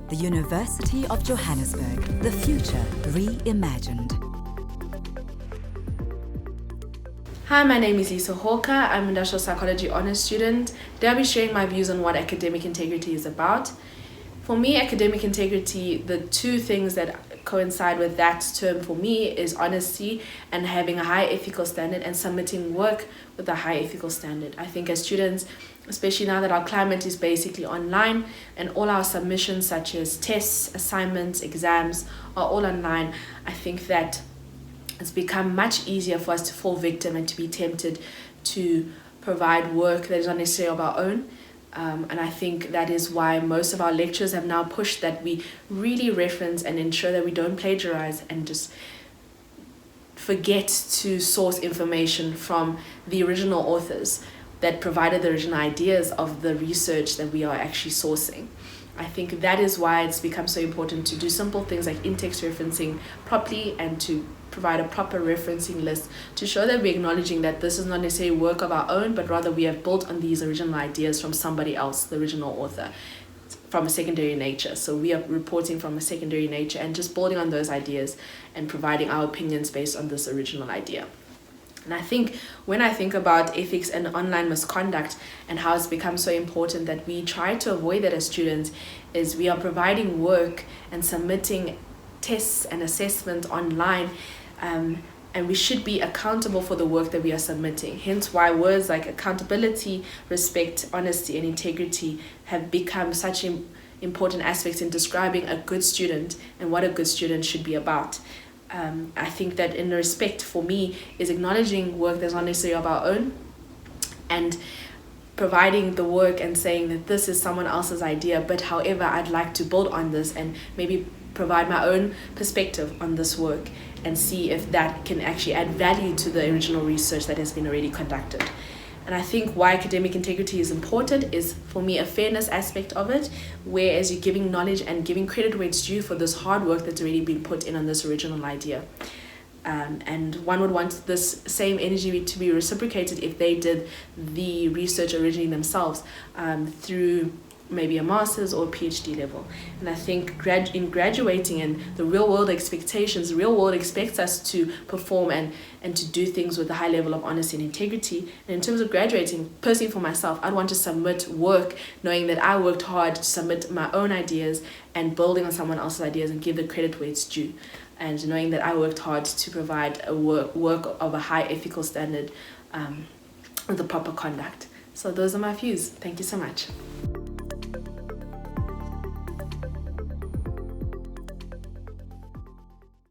The University of Johannesburg, the future reimagined. Hi, my name is Lisa Hawker. I'm an industrial psychology honours student. Today I'll be sharing my views on what academic integrity is about. For me, academic integrity, the two things that coincide with that term for me is honesty and having a high ethical standard and submitting work with a high ethical standard. I think as students, especially now that our climate is basically online and all our submissions such as tests, assignments, exams are all online, I think that it's become much easier for us to fall victim and to be tempted to provide work that is not necessarily of our own. And I think that is why most of our lecturers have now pushed that we really reference and ensure that we don't plagiarize and just forget to source information from the original authors that provided the original ideas of the research that we are actually sourcing. I think that is why it's become so important to do simple things like in-text referencing properly and to provide a proper referencing list to show that we're acknowledging that this is not necessarily work of our own, but rather we have built on these original ideas from somebody else, the original author, from a secondary nature. So we are reporting from a secondary nature and just building on those ideas and providing our opinions based on this original idea. And I think when I think about ethics and online misconduct and how it's become so important that we try to avoid that as students, is we are providing work and submitting tests and assessments online, and we should be accountable for the work that we are submitting. Hence why words like accountability, respect, honesty, and integrity have become such important aspects in describing a good student and what a good student should be about. I think that in respect for me is acknowledging work that's not necessarily of our own and providing the work and saying that this is someone else's idea, but however I'd like to build on this and maybe provide my own perspective on this work and see if that can actually add value to the original research that has been already conducted. And I think why academic integrity is important is, for me, a fairness aspect of it, whereas you're giving knowledge and giving credit where it's due for this hard work that's already been put in on this original idea. And one would want this same energy to be reciprocated if they did the research originally themselves through maybe a master's or a PhD level. And I think in graduating and the real world expectations, the real world expects us to perform and to do things with a high level of honesty and integrity. And in terms of graduating, personally for myself, I'd want to submit work knowing that I worked hard to submit my own ideas and building on someone else's ideas and give the credit where it's due. And knowing that I worked hard to provide a work of a high ethical standard with the proper conduct. So those are my views. Thank you so much.